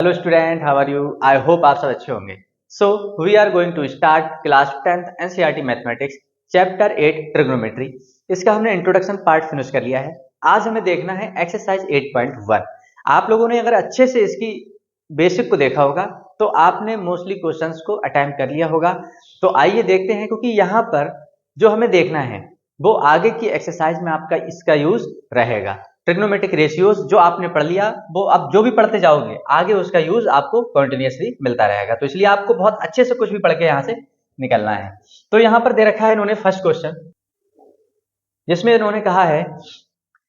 Hello student, how are you? I hope आप सब अच्छे होंगे। So we are going to start class 10th NCERT mathematics chapter 8 trigonometry. इसका हमने introduction part finish कर लिया है। आज हमें देखना है एक्सरसाइज 8.1। आप लोगों ने अगर अच्छे से इसकी बेसिक को देखा होगा तो आपने मोस्टली क्वेश्चंस को अटेम्प्ट कर लिया होगा। तो आइए देखते हैं, क्योंकि यहाँ पर जो हमें देखना है वो आगे की एक्सरसाइज में आपका इसका यूज रहेगा। ट्रिग्नोमेट्रिक रेशियोज जो आपने पढ़ लिया वो अब जो भी पढ़ते जाओगे आगे उसका यूज आपको कंटिन्यूअसली मिलता रहेगा। तो इसलिए आपको बहुत अच्छे से कुछ भी पढ़ के यहाँ से निकलना है। तो यहाँ पर दे रखा है इन्होंने फर्स्ट क्वेश्चन, जिसमें इन्होंने कहा है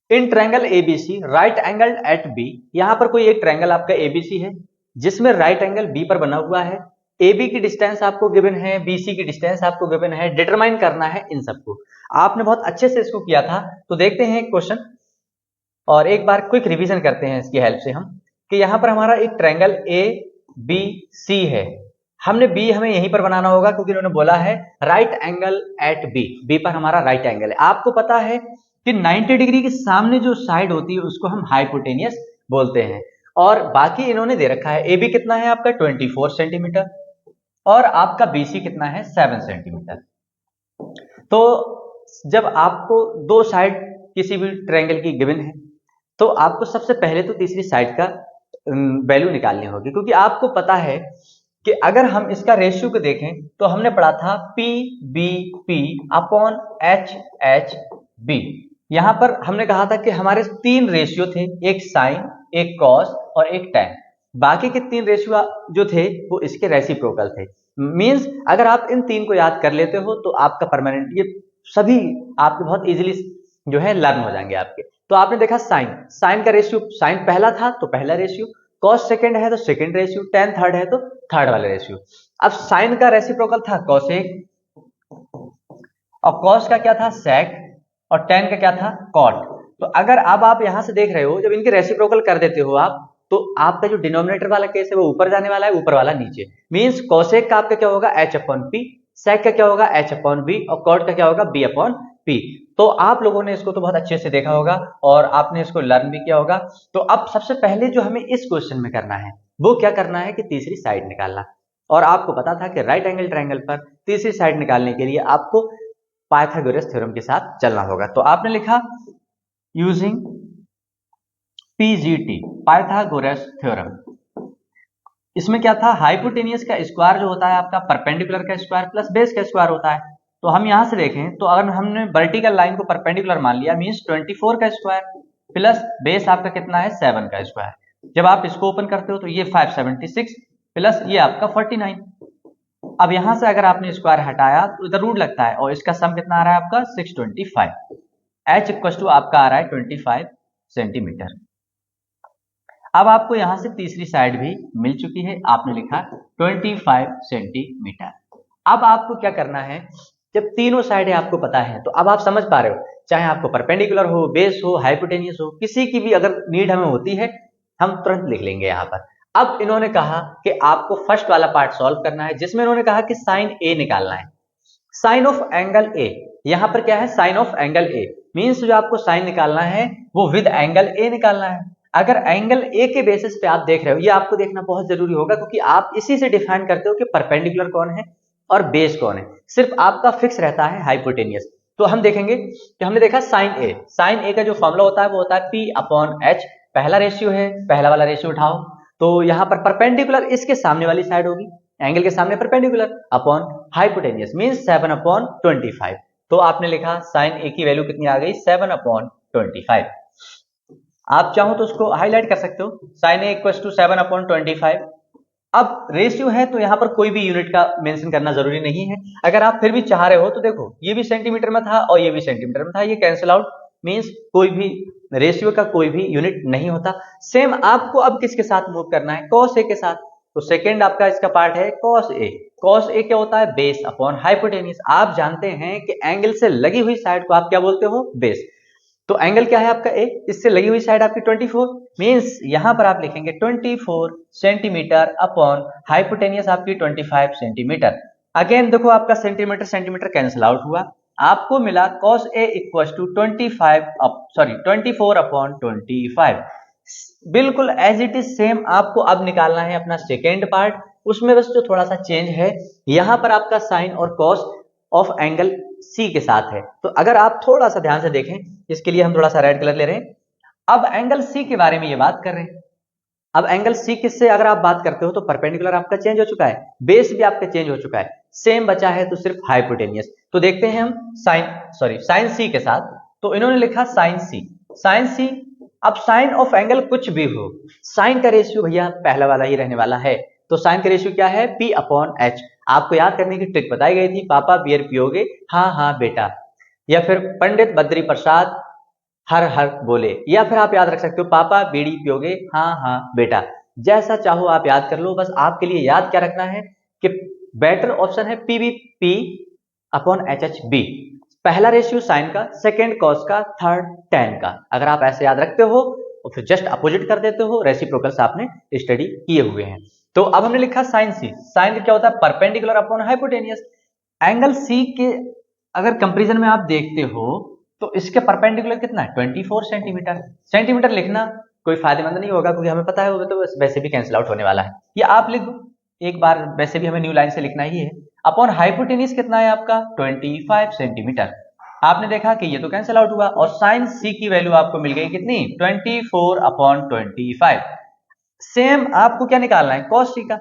in triangle ABC right angle at B. यहाँ पर कोई एक ट्रायंगल आपका एबीसी है जिसमें राइट एंगल बी पर बना हुआ है। AB की डिस्टेंस आपको गिवन है, BC की डिस्टेंस आपको गिवन है, डिटरमाइन करना है इन सबको। आपने बहुत अच्छे से इसको किया था। तो देखते हैं क्वेश्चन और एक बार क्विक रिवीजन करते हैं इसकी हेल्प से हम कि यहाँ पर हमारा एक ट्रायंगल ABC है। हमने हमें यहीं पर बनाना होगा क्योंकि इन्होंने बोला है राइट एंगल एट बी पर हमारा राइट एंगल है। आपको पता है कि 90 डिग्री के सामने जो साइड होती है उसको हम हाइपोटेनियस बोलते हैं। और बाकी इन्होंने दे रखा है AB कितना है आपका 24 सेंटीमीटर और आपका BC कितना है 7 सेंटीमीटर। तो जब आपको दो साइड किसी भी ट्रायंगल की गिवन है तो आपको सबसे पहले तो तीसरी साइड का वैल्यू निकालनी होगी, क्योंकि आपको पता है कि अगर हम इसका रेशियो को देखें तो हमने पढ़ा था PBP अपॉन HHB। यहां पर हमने कहा था कि हमारे तीन रेशियो थे, एक साइन, एक कॉस और एक टैन। बाकी के तीन रेशियो जो थे वो इसके रेसिप्रोकल थे। मींस अगर आप इन तीन को याद कर लेते हो तो आपका परमानेंट ये सभी आपके बहुत इजीली जो है लर्न हो जाएंगे आपके। तो आपने देखा साइन का रेशियो, साइन पहला था तो पहला रेशियो, कॉस सेकंड है तो सेकंड रेशियो, टैन थर्ड है तो थर्ड वाला रेशियो। अब साइन का रेसिप्रोकल था कॉसेक और कॉस का क्या था सेक और टैन का क्या था कॉट। तो अगर अब आप यहां से देख रहे हो जब इनके रेसिप्रोकल कर देते हो आप तो आपका जो डिनोमिनेटर वाला केस है वो ऊपर जाने वाला है, ऊपर वाला नीचे। मींस कॉसेक का आपका क्या होगा h अपॉन पी, सेक का क्या होगा h अपॉन बी और कॉट का क्या होगा b अपॉन पी। तो आप लोगों ने इसको तो बहुत अच्छे से देखा होगा और आपने इसको लर्न भी किया होगा। तो अब सबसे पहले जो हमें इस क्वेश्चन में करना है वो क्या करना है कि तीसरी साइड निकालना। और आपको पता था कि राइट एंगल ट्रायंगल पर तीसरी साइड निकालने के लिए आपको पाइथागोरस थ्योरम के साथ चलना होगा। तो आपने लिखा यूजिंग PGT पाइथागोरस थ्योरम। इसमें क्या था, हाइपोटेनियस का स्क्वायर जो होता है आपका परपेंडिकुलर का स्क्वायर प्लस बेस का स्क्वायर होता है। तो हम यहां से देखें तो अगर हमने वर्टिकल लाइन को परपेंडिकुलर मान लिया मींस 24 का स्क्वायर प्लस बेस आपका कितना है 7 का स्क्वायर। जब आप इसको ओपन करते हो तो ये 576 प्लस ये आपका 49। अब यहां से अगर आपने स्क्वायर हटाया तो इधर रूट लगता है और इसका सम कितना आ रहा है आपका 625। h इक्वल टू आपका आ रहा है 25 सेंटीमीटर। अब आपको यहां से तीसरी साइड भी मिल चुकी है, आपने लिखा 25 सेंटीमीटर। अब आपको क्या करना है, जब तीनों साइडें आपको पता है तो अब आप समझ पा रहे हो, चाहे आपको परपेंडिकुलर हो, बेस हो, हाइपोटेनियस हो, किसी की भी अगर नीड हमें होती है हम तुरंत लिख लेंगे यहां पर। अब इन्होंने कहा कि आपको फर्स्ट वाला पार्ट सॉल्व करना है जिसमें इन्होंने कहा कि साइन ए निकालना है। साइन ऑफ एंगल ए, यहां पर क्या है sine of angle A means जो आपको साइन निकालना है वो विद एंगल ए निकालना है। अगर एंगल ए के बेसिस पे आप देख रहे हो, ये आपको देखना बहुत जरूरी होगा क्योंकि आप इसी से डिफाइन करते हो कि परपेंडिकुलर कौन है और बेस कौन है। सिर्फ आपका फिक्स रहता है हाइपोटेनियस। तो हम देखेंगे कि हमने देखा साइन ए का जो फॉर्मूला होता है वो होता है P अपॉन H। पहला रेशियो है, पहला वाला रेशियो उठाओ तो यहाँ पर परपेंडिकुलर इसके सामने वाली साइड होगी, एंगल के सामने perpendicular upon hypotenuse means 7 upon 25। तो आपने लिखा साइन ए की वैल्यू कितनी आ गई 7 अपॉन 25। आप चाहो तो उसको हाईलाइट कर सकते हो, sine A equal to 7 upon 25। अब रेशियो है तो यहां पर कोई भी यूनिट का मेंशन करना जरूरी नहीं है। अगर आप फिर भी चाह रहे हो तो देखो ये भी सेंटीमीटर में था और ये भी सेंटीमीटर में था, ये कैंसिल आउट मींस कोई भी रेशियो का कोई भी यूनिट नहीं होता। सेम आपको अब किसके साथ मूव करना है, कॉस ए के साथ। तो सेकेंड आपका इसका पार्ट है कॉस ए। कॉस ए क्या होता है बेस अपॉन हाइपोटेनियस। आप जानते हैं कि एंगल से लगी हुई साइड को आप क्या बोलते हो बेस। तो एंगल क्या है आपका ए, इससे लगी हुई साइड आपकी 24 मींस यहां पर आप लिखेंगे 24 सेंटीमीटर अपॉन हाइपोटेनियस आपकी 25 सेंटीमीटर। अगेन देखो आपका सेंटीमीटर सेंटीमीटर कैंसिल आउट हुआ, आपको मिला cos a equal to 24 upon 25। बिल्कुल एज इट इज सेम आपको अब निकालना है अपना सेकेंड पार्ट। उसमें बस जो थोड़ा सा चेंज है, यहां पर आपका साइन और कॉस ऑफ एंगल सी के साथ है। तो अगर आप थोड़ा सा ध्यान से देखें, इसके लिए हम थोड़ा सा रेड कलर ले रहे हैं। अब एंगल सी के बारे में ये बात कर रहे हैं। अब एंगल सी किससे अगर आप बात करते हो तो परपेंडिकुलर आपका चेंज हो चुका है, बेस भी आपका चेंज हो चुका है, सेम बचा है तो सिर्फ हाइपोटेनियस। तो देखते हैं हम साइन सी के साथ। तो इन्होंने लिखा साइन सी, साइन सी। अब साइन ऑफ एंगल कुछ भी हो, साइन का रेशियो भैया पहला वाला ही रहने वाला है। तो साइन का रेशियो क्या है, P अपॉन एच। आपको याद करने की ट्रिक बताई गई थी, पापा बियर पियोगे, हाँ हाँ बेटा, या फिर पंडित बद्री प्रसाद हर हर बोले, या फिर आप याद रख सकते हो पापा बीड़ी पियोगे, हाँ हाँ बेटा। जैसा चाहो आप याद कर लो, बस आपके लिए याद क्या रखना है कि बेटर ऑप्शन है P B P upon H H B. पहला रेशियो साइन का, सेकेंड कॉस का, थर्ड टेन का। अगर आप ऐसे याद रखते हो तो फिर जस्ट अपोजिट कर देते हो, रेसिप्रोकल्स आपने स्टडी किए हुए हैं। तो अब हमने लिखा साइन सी। साइन क्या होता है, perpendicular upon hypotenuse. Angle C के अगर कंपेरिजन में आप देखते हो तो इसके परपेंडिकुलर कितना है, 24 सेंटीमीटर। सेंटीमीटर लिखना कोई फायदेमंद नहीं होगा क्योंकि हमें पता है वो तो वैसे भी कैंसिल आउट होने वाला है। ये आप लिख दो एक बार, वैसे भी हमें न्यू लाइन से लिखना ही है। अपॉन हाइपोटेनियस कितना है आपका, 25 सेंटीमीटर। आपने देखा कि ये तो कैंसिल आउट हुआ और साइन सी की वैल्यू आपको मिल गई कितनी, 24 अपॉन 25। सेम आपको क्या निकालना है, कॉस सी का।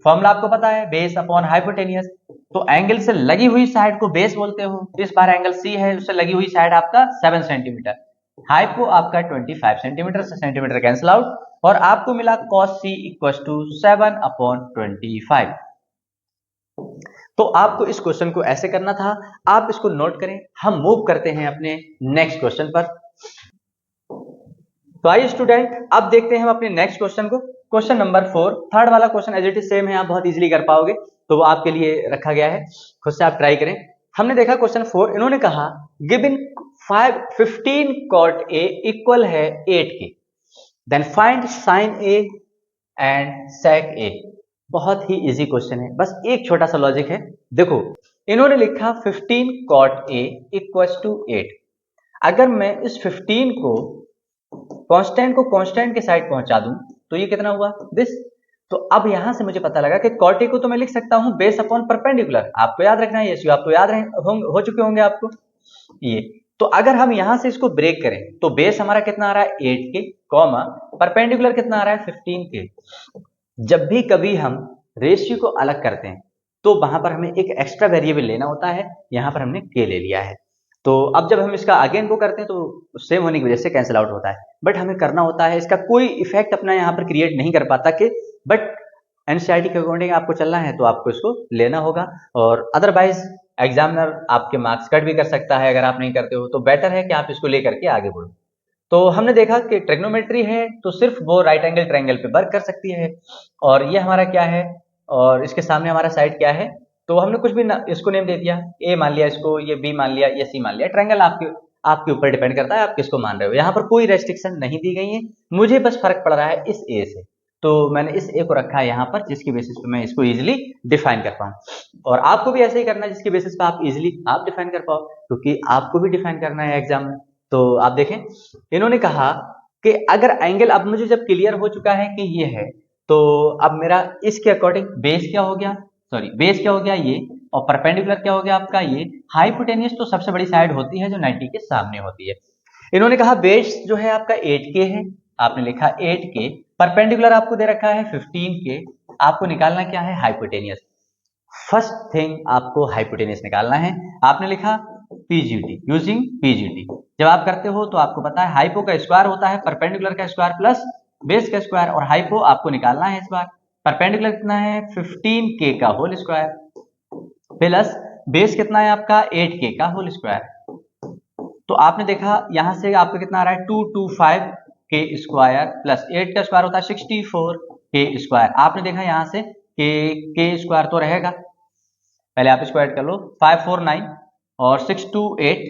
फॉर्मूला आपको पता है, बेस अपॉन हाइपोटेनियस। तो एंगल से लगी हुई साइड को बेस बोलते हो। इस बार एंगल सी है, उससे लगी हुई साइड आपका 7 सेंटीमीटर, हाइपो आपका 25 सेंटीमीटर, से सेंटीमीटर कैंसिल आउट, और आपको मिला cos c equal to 7 upon 25। तो आपको इस क्वेश्चन को ऐसे करना था, आप इसको नोट करें। हम मूव करते हैं अपने नेक्स्ट क्वेश्चन पर। तो आइए स्टूडेंट, अब देखते हैं हम अपने नेक्स्ट क्वेश्चन को। क्वेश्चन नंबर 4, थर्ड वाला question as it is same है, आप बहुत इजीली कर पाओगे, तो वो आपके लिए रखा गया है, खुद से आप ट्राई करें। हमने देखा क्वेश्चन 4, इन्होंने कहा गिवन 15 cot A इक्वल है 8 के, then find sine A and sec A। बहुत ही इजी क्वेश्चन है, बस एक छोटा सा लॉजिक है। देखो इन्होंने लिखा 15 cot A इक्वल टू 8। अगर मैं इस 15 को कांस्टेंट के साइड पहुंचा दूं तो ये कितना हुआ, दिस। तो अब यहां से मुझे पता लगा कि cot A को तो मैं लिख सकता हूं बेस अपॉन परपेंडिकुलर। आपको याद रखना है, ये आपको याद हो चुके होंगे आपको ये। तो अगर हम यहां से इसको ब्रेक करें तो बेस हमारा कितना आ रहा है 8 के, कॉमा परपेंडिकुलर कितना आ रहा है 15 के। जब भी कभी हम रेशियो को अलग करते हैं तो वहां पर हमें एक एक्स्ट्रा वेरिएबल लेना होता है, यहां पर हमने के ले लिया है। तो अब जब हम इसका अगेन को करते हैं तो सेम होने की वजह से कैंसिल आउट होता है, बट हमें करना होता है, इसका कोई इफेक्ट अपना यहाँ पर क्रिएट नहीं कर पाता कि, बट एनसीईआरटी के अकॉर्डिंग आपको चलना है तो आपको इसको लेना होगा, और अदरवाइज एग्जामिनर आपके मार्क्स कट भी कर सकता है अगर आप नहीं करते हो। तो बेटर है कि आप इसको लेकर के आगे बढ़ो। तो हमने देखा कि ट्रिग्नोमेट्री है तो सिर्फ वो राइट एंगल ट्रायंगल पे वर्क कर सकती है, और ये हमारा क्या है, और इसके सामने हमारा साइड क्या है, तो हमने कुछ भी इसको नेम दे दिया, ए मान लिया इसको, ये बी मान लिया, ये सी मान लिया। ट्रायंगल आपके ऊपर डिपेंड करता है आप किसको मान रहे हो, यहाँ पर कोई रेस्ट्रिक्शन नहीं दी गई है। मुझे बस फर्क पड़ रहा है इस ए से, तो मैंने इस ए को रखा है यहाँ पर जिसकी बेसिस पे मैं इसको इजीली डिफाइन कर पाऊँ, और आपको भी ऐसे ही करना है जिसकी बेसिस पे आप इजीली आप डिफाइन कर पाओ, क्योंकि आपको भी डिफाइन करना है एग्जाम में। तो आप देखें इन्होंने कहा कि अगर एंगल, अब मुझे जब क्लियर हो चुका है कि ये है, तो अब मेरा इसके अकॉर्डिंग बेस क्या हो गया, बेस क्या हो गया ये, और परपेंडिकुलर क्या हो गया आपका ये। हाइपोटेनियस तो सबसे बड़ी साइड होती है जो 90 के सामने होती है। इन्होंने कहा बेस जो है आपका 8 के है, आपने लिखा 8 के, परपेंडिकुलर आपको दे रखा है 15 के, आपको निकालना क्या है, हाइपोटेनियस। फर्स्ट थिंग आपको हाइपोटेनियस निकालना है। आपने लिखा पीजीटी, यूजिंग पीजीटी। जब आप करते हो तो आपको पता है हाइपो का स्क्वायर होता है परपेंडिकुलर का स्क्वायर प्लस बेस का स्क्वायर, और हाइपो आपको निकालना है इस बार। परपेंडिकुलर कितना है 15 के का होल स्क्वायर, प्लस बेस कितना है आपका 8 के का होल स्क्वायर। तो आपने देखा यहां से आपको कितना आ रहा है 225 के स्क्वायर प्लस 8 का स्क्वायर होता है 64 के स्क्वायर। आपने देखा यहां से के स्क्वायर तो रहेगा, पहले आप इसको ऐड कर लो, 549 और 628,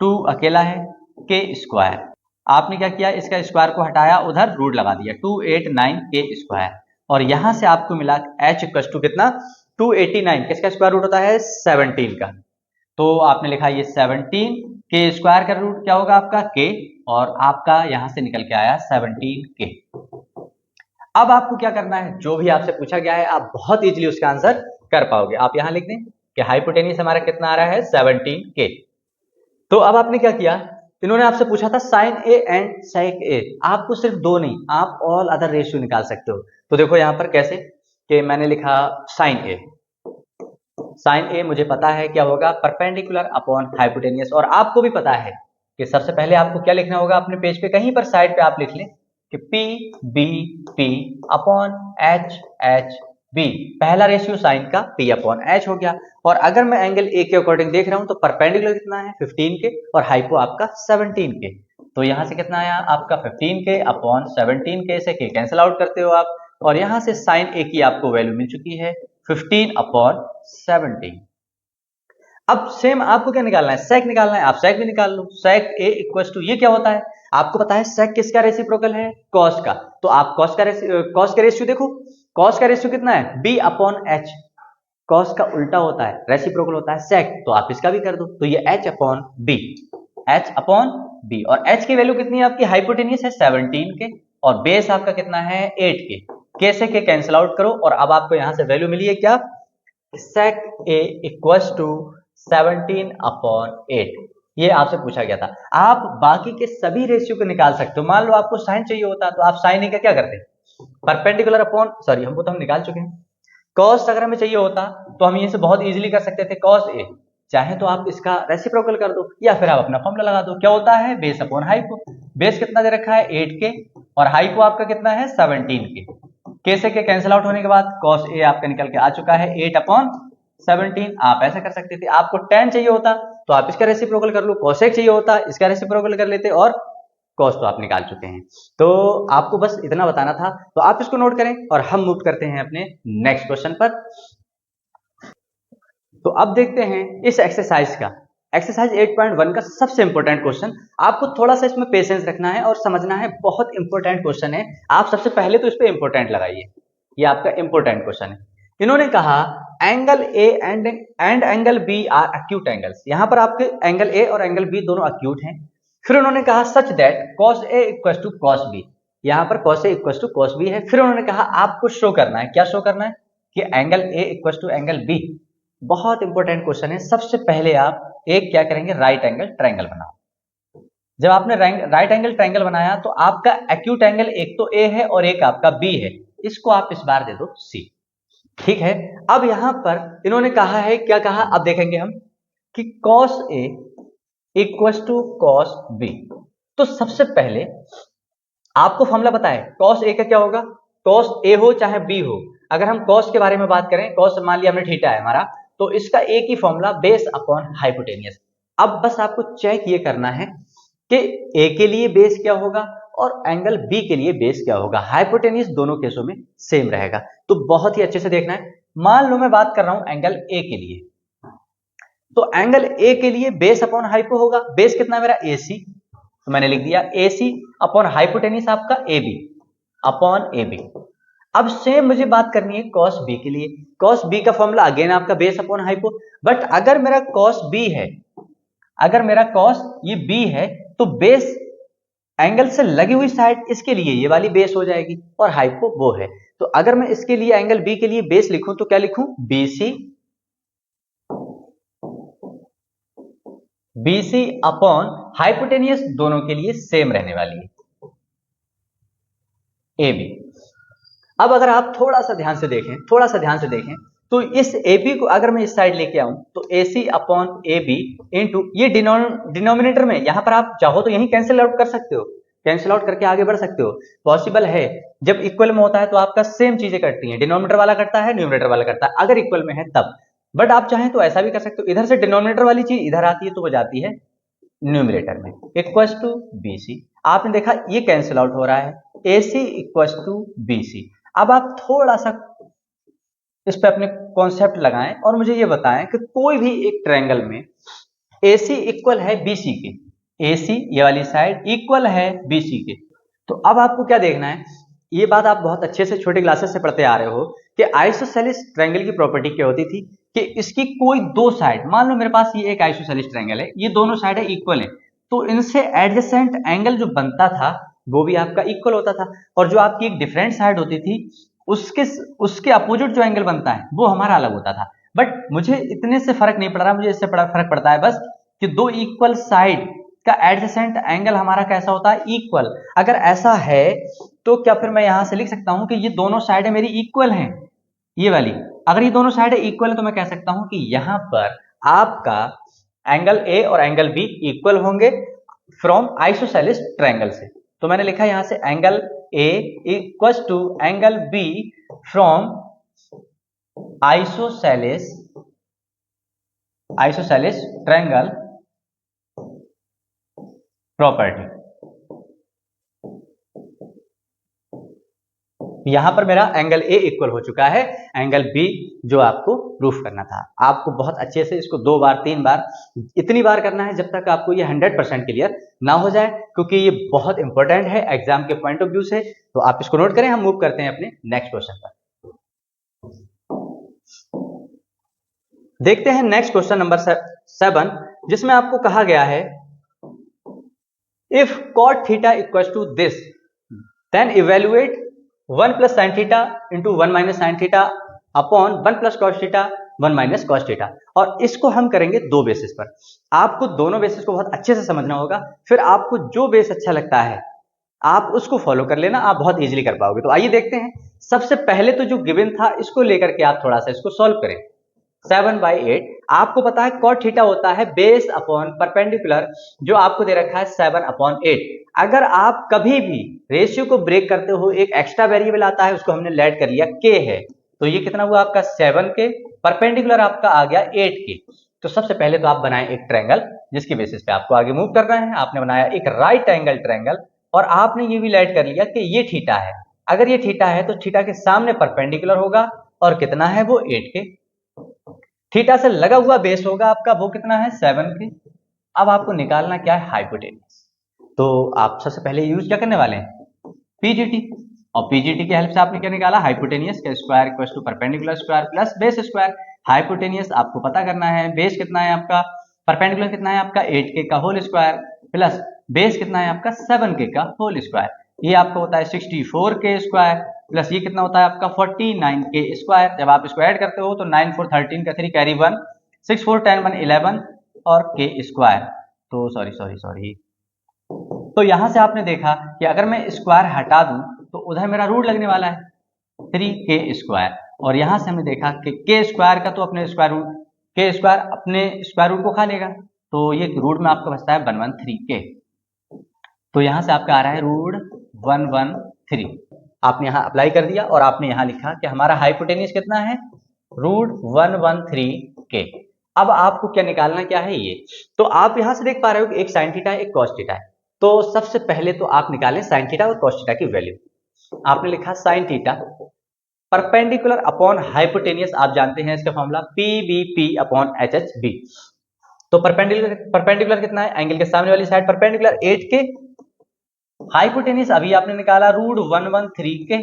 2 अकेला है, के स्क्वायर। आपने क्या किया, इसका स्क्वायर को हटाया, उधर रूट लगा दिया, 289 के स्क्वायर, और यहां से आपको मिला h इक्वल टू कितना 289, किसका स्क्वायर रूट होता है 17 का। तो आपने लिखा ये 17 के स्क्वायर का रूट क्या होगा आपका के, और आपका यहां से निकल के आया 17k। अब आपको क्या करना है, जो भी आपसे पूछा गया है आप बहुत इजीली उसका आंसर कर पाओगे। आप यहां लिख दें कि हाइपोटेनियस हमारा कितना आ रहा है 17k। तो अब आपने क्या किया, इन्होंने आपसे पूछा था साइन ए एंड सेक ए, आपको सिर्फ दो नहीं आप ऑल अदर रेशियो निकाल सकते हो। तो देखो यहां पर कैसे, कि मैंने लिखा साइन ए, साइन ए मुझे पता है क्या होगा, परपेंडिकुलर अपॉन हाइपोटेनियस। और आपको भी पता है कि सबसे पहले आपको क्या लिखना होगा, अपने पेज पे कहीं पर साइड पे आप लिख लें कि P B P upon H H B, पहला रेशियो साइन का पी अपॉन एच हो गया। और अगर मैं एंगल ए के अकॉर्डिंग देख रहा हूं तो परपेंडिकुलर कितना है 15 के, और हाइपो आपका 17 के। तो यहां से कितना आया आपका 15 के अपॉन 17 के, से के कैंसिल आउट करते हो आप, और यहां से साइन ए की आपको वैल्यू मिल चुकी है 15 अपॉन 17। अब सेम आपको क्या निकालना है, सेक निकालना है, आप सेक भी निकाल लो। सेक ए इक्वल टू, ये क्या होता है आपको पता है, सेक किसका रेसिप्रोकल है, कॉस का। तो आप कॉस का रेशियो देखो, कॉस का रेशियो कितना है बी अपॉन एच, कॉस का उल्टा होता है रेसिप्रोकल होता है सेक, तो आप इसका भी कर दो। तो ये H upon B, H upon B, और एच की वैल्यू कितनी है आपकी, हाइपोटेनियस है 17 के, और बेस आपका कितना है 8 के से के कैंसिल आउट करो, और अब आपको यहां से वैल्यू मिली है क्या, सेक ए इक्वल्स टू 17 अपॉन 8। ये आपसे पूछा गया था। आप बाकी के सभी रेशियो को निकाल सकते हो। मान लो आपको साइन चाहिए होता तो आप साइन ए का क्या करते, परपेंडिकुलर अपॉन, सॉरी हमको तो हम निकाल चुके हैं। कॉस अगर हमें चाहिए होता तो हम ये से बहुत इजीली कर सकते थे, कॉस ए, चाहे तो आप इसका रेसिप्रोकल कर दो, या फिर आप अपना फॉर्मूला लगा दो, क्या होता है बेस अपॉन हाइपो। बेस कितना दे रखा है 8 के, और हाइपो आपका कितना है 17 के से के कैंसिल आउट होने के बाद कॉस ए आपका निकल के आ चुका है 8 अपॉन 17। आप ऐसा कर सकते थे, आपको tan चाहिए होता तो आप इसका रेसिप्रोकल कर लो, cosec चाहिए होता इसका रेसिप्रोकल कर लेते, और cos तो आप निकाल चुके हैं। तो आपको बस इतना बताना था, तो आप इसको नोट करें और हम मूव करते हैं अपने नेक्स्ट क्वेश्चन पर। तो अब देखते हैं इस एक्सरसाइज का, एक्सरसाइज 8.1 का सबसे इंपॉर्टेंट क्वेश्चन। आपको थोड़ा सा इसमें पेशेंस रखना है और समझना है, बहुत इंपॉर्टेंट क्वेश्चन है। आप सबसे पहले तो इस पे इंपॉर्टेंट लगाइए, ये आपका इंपॉर्टेंट क्वेश्चन है। इन्होंने कहा angle A and angle B are acute angles, यहां पर आपके एंगल ए और एंगल बी दोनों एक्यूट हैं। फिर उन्होंने कहा such that cos A equal to cos B, यहां पर cos A equal to cos B है। फिर उन्होंने कहा आपको शो करना है, क्या शो करना है, कि angle A equal to angle B. बहुत इंपॉर्टेंट क्वेश्चन है। सबसे पहले आप एक क्या करेंगे, राइट एंगल ट्रायंगल बनाओ। जब आपने राइट एंगल ट्रायंगल बनाया तो आपका एक्यूट एंगल एक तो ए है और एक आपका बी है, इसको आप इस बार दे दो सी। ठीक है, अब यहां पर इन्होंने कहा है, क्या कहा अब देखेंगे हम, कि cos A equal to cos B. तो सबसे पहले आपको फॉर्मूला पता है, cos ए का क्या होगा, cos ए हो चाहे बी हो, अगर हम cos के बारे में बात करें, cos मान लिया हमने थीटा है हमारा, तो इसका एक ही फॉर्मूला बेस अपॉन हाइपोटेनियस। अब बस आपको चेक ये करना है कि ए के लिए बेस क्या होगा और एंगल बी के लिए बेस क्या होगा, हाइपोटेनियस दोनों केसों में सेम रहेगा। तो बहुत ही अच्छे से देखना है। मान लो मैं बात कर रहा हूं एंगल ए के लिए, तो एंगल ए के लिए बेस अपॉन हाइपो होगा, बेस कितना मेरा AC, तो मैंने लिख दिया AC अपॉन हाइपोटेनियस आपका AB अपॉन AB। अब सेम मुझे बात करनी है cos B के लिए, cos B का फॉर्मूला अगेन आपका बेस अपॉन हाइपो। बट अगर मेरा cos B है, अगर मेरा cos ये B है, तो बेस एंगल से लगी हुई साइड इसके लिए ये वाली बेस हो जाएगी, और हाइपो वो है। तो अगर मैं इसके लिए एंगल बी के लिए बेस लिखूं तो क्या लिखूं, BC अपॉन हाइपोटेनियस दोनों के लिए सेम रहने वाली है AB। अब अगर आप थोड़ा सा ध्यान से देखें, तो इस AB को अगर मैं इस साइड लेके आऊं तो AC अपॉन AB इंटू ये डिनोमिनेटर में, यहां पर आप चाहो तो यही कैंसिल आउट कर सकते हो, कैंसिल आउट करके आगे बढ़ सकते हो, पॉसिबल है। जब इक्वल में होता है तो आपका सेम चीजें करती हैं, डिनोमिनेटर वाला करता है न्यूमरेटर वाला करता है, अगर इक्वल में है तब। बट आप चाहें तो ऐसा भी कर सकते हो, इधर से डिनोमिनेटर वाली चीज इधर आती है तो वो जाती है न्यूमरेटर में, इक्वल टू BC। आपने देखा ये कैंसिल आउट हो रहा है, AC इक्वल टू BC। अब आप थोड़ा सा इस पे अपने कॉन्सेप्ट लगाएं और मुझे ये बताएं कि कोई भी एक ट्रायंगल में AC इक्वल है BC के, AC ये वाली साइड इक्वल है BC के, तो अब आपको क्या देखना है, ये बात आप बहुत अच्छे से छोटे क्लासेस से पढ़ते आ रहे हो कि आइसोसेलेस ट्रायंगल की प्रॉपर्टी क्या होती थी, कि इसकी कोई दो साइड, मान लो मेरे पास ये एक आइसोसेलेस ट्रायंगल है, ये दोनों साइड है इक्वल है, तो इनसे एडजेसेंट एंगल जो बनता था वो भी आपका इक्वल होता था, और जो आपकी एक डिफरेंट साइड होती थी उसके उसके अपोजिट जो एंगल बनता है वो हमारा अलग होता था। बट मुझे इतने से फर्क नहीं पड़ रहा, मुझे इससे फर्क पड़ता है बस कि दो इक्वल साइड का एडजेसेंट एंगल हमारा कैसा होता है, इक्वल। अगर ऐसा है तो क्या फिर मैं यहां से लिख सकता हूं कि ये दोनों साइडें मेरी इक्वल हैं, ये वाली। अगर ये दोनों साइडें इक्वल है तो मैं कह सकता हूं कि यहां पर आपका एंगल ए और एंगल बी इक्वल होंगे फ्रॉम आइसोसेलेस ट्रायंगल से। तो मैंने लिखा यहां से angle A equals to angle B from isosceles triangle property. यहां पर मेरा एंगल ए इक्वल हो चुका है एंगल बी जो आपको प्रूफ करना था। आपको बहुत अच्छे से इसको 2 बार 3 बार इतनी बार करना है जब तक आपको ये 100% क्लियर ना हो जाए, क्योंकि ये बहुत इंपॉर्टेंट है एग्जाम के पॉइंट ऑफ व्यू से। तो आप इसको नोट करें, हम मूव करते हैं अपने नेक्स्ट क्वेश्चन पर। देखते हैं नेक्स्ट क्वेश्चन नंबर 7, जिसमें आपको कहा गया है if cot theta equals to this then evaluate 1 plus sine theta into 1 minus sine theta upon 1 plus cos theta 1 minus cos theta. और इसको हम करेंगे 2 बेसिस पर। आपको दोनों बेसिस को बहुत अच्छे से समझना होगा, फिर आपको जो बेस अच्छा लगता है आप उसको फॉलो कर लेना, आप बहुत इजीली कर पाओगे। तो आइए देखते हैं। सबसे पहले तो जो गिवन था इसको लेकर के आप थोड़ा सा इसको सॉल्व करें। 7/8 आपको पता है cot थीटा होता है बेस अपॉन परपेंडिकुलर, जो आपको दे रखा है 7/8। अगर आप कभी भी रेशियो को ब्रेक करते हो एक एक्स्ट्रा वेरिएबल आता है, उसको हमने लेट कर लिया k है, तो ये कितना हुआ आपका 7k, परपेंडिकुलर आपका आ गया 8k। तो सबसे पहले तो आप बनाएं एक ट्रायंगल जिसकी बेसिस पे आपको आगे मूव करना है। आपने बनाया एक राइट एंगल ट्रायंगल और आपने ये भी लेट कर लिया कि ये थीटा है। अगर ये थीटा है तो थीटा के सामने परपेंडिकुलर होगा और कितना है वो 8k। थीटा से लगा हुआ बेस होगा आपका, वो कितना है 7k। अब आपको निकालना क्या है, हाइपोटेन्यूज। तो आप सबसे पहले यूज क्या करने वाले हैं, पीजीटी। और पीजीटी की हेल्प से आपने क्या निकाला, हाइपोटेनियस का square equal to perpendicular square plus base square. Hypotenuse आपको पता करना है, बेस कितना है आपका, परपेंडिकुलर कितना है आपका 8k का होल स्क्वायर प्लस बेस कितना है आपका 7k का होल स्क्वायर। ये आपका होता है 64k स्क्वायर प्लस ये कितना होता है आपका 49k स्क्वायर। जब आप इसको ऐड करते हो तो 9 4 13 का 3 कैरी 1, 6 4 10 1 11 और k स्क्वायर। तो सॉरी तो यहां से आपने देखा कि अगर मैं स्क्वायर हटा दूं तो उधर मेरा रूट लगने वाला है 3k स्क्वायर, और यहां से हमने देखा कि k स्क्वायर का तो अपने स्क्वायर रूट, k स्क्वायर अपने स्क्वायर रूट को खा लेगा, तो ये रूट में आपका बचता है 113k। तो यहां से आपका आ रहा है रूट 113। आपने यहां अप्लाई कर दिया और आपने यहां लिखा कि हमारा हाइपोटेन्यूज कितना है, रूट 113k। अब आपको क्या निकालना क्या है ये, तो आप यहां से देख पा रहे हो कि एक साइन थीटा है एक कॉस थीटा है। तो सबसे पहले तो आप निकालें साइन थीटा और कॉस थीटा की वैल्यू। आपने लिखा sine theta perpendicular upon hypotenuse, आप जानते हैं इसका फॉर्मूला PBP अपॉन HHB। तो परपेंडिकुलर कितना है, एंगल के सामने वाली साइड परपेंडिकुलर 8k, हाइपोटेनियस अभी आपने निकाला रूट 113k,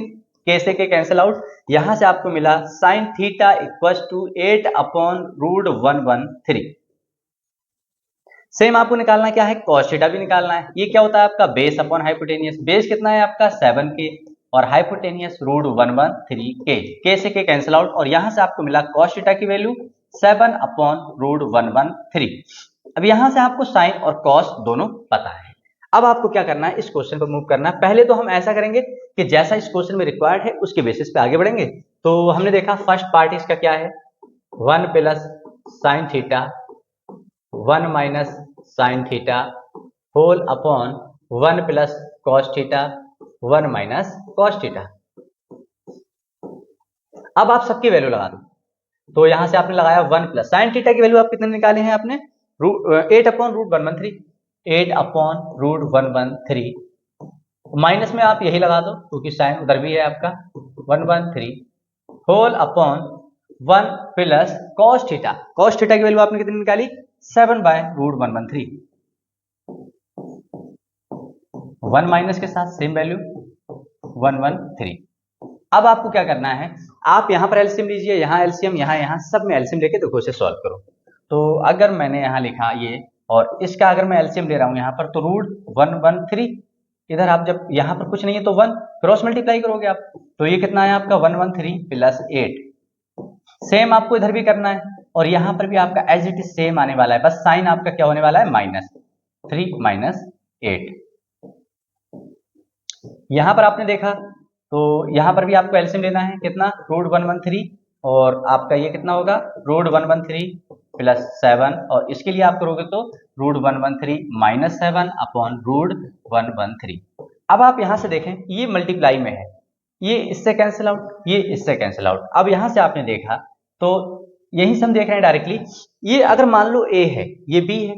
k से k कैंसिल आउट, यहां से आपको मिला sine theta equals to 8 upon root 113। Same आपको निकालना क्या है, कॉस थीटा भी निकालना है। ये क्या होता है आपका बेस अपॉन हाइपोटेनियस, बेस कितना है आपका 7k और हाइपोटेनियस रूट 113k, k से k कैंसिल आउट, और यहां से आपको मिला कॉस थीटा की वैल्यू 7 अपॉन रूट 113। अब यहां से आपको साइन और कॉस दोनों पता है। अब आपको क्या करना है, इस क्वेश्चन पर मूव करना है। पहले तो हम ऐसा करेंगे कि जैसा इस क्वेश्चन में रिक्वायर्ड है उसके बेसिस पे आगे बढ़ेंगे। तो हमने देखा फर्स्ट पार्ट इसका क्या है, 1 plus sine theta 1 minus sine theta whole upon 1 plus cos theta 1 minus cos theta. अब आप सबकी वैल्यू लगा दो। तो यहां से आपने लगाया 1 प्लस साइन थीटा की वैल्यू आप कितने निकाले हैं आपने, 8 upon root 113, 8 upon root 113 minus में आप यही लगा दो क्योंकि साइन उधर भी है आपका 113 whole upon 1 plus cos theta, cos theta की वैल्यू आपने कितनी निकाली 7 बाय रूट 113, 1 माइनस के साथ सेम वैल्यू 113। अब आपको क्या करना है, आप यहाँ पर एलसीएम लीजिए, यहाँ एलसीएम, यहाँ सब में एलसीएम लेके देखो इसे सॉल्व करो। तो अगर मैंने यहाँ लिखा ये और इसका अगर मैं एलसीएम ले रहा हूँ यहाँ पर, तो √113, इधर आप जब यहाँ पर कुछ नहीं है तो 1 क्रॉस मल्टीप्लाई करोगे आप, तो ये कितना है आपका 113 प्लस 8। सेम आपको इधर भी करना है और यहाँ पर भी आपका एज इट इज सेम आने वाला है, बस साइन आपका क्या होने वाला है, -3 - 8। यहाँ पर आपने देखा तो यहाँ पर भी आपको एलसीएम लेना है, कितना, √113, और आपका ये कितना होगा, √113 प्लस 7, और इसके लिए आप करोगे तो √113 - 7 अपॉन √113। अब आप यहाँ से देखें ये मल्टीप्लाई में है, ये इससे कैंसिल आउट, ये इससे कैंसिल आउट। अब यहाँ से आपने देखा तो यही से हम देख रहे हैं डायरेक्टली, ये अगर मान लो a है, ये b है,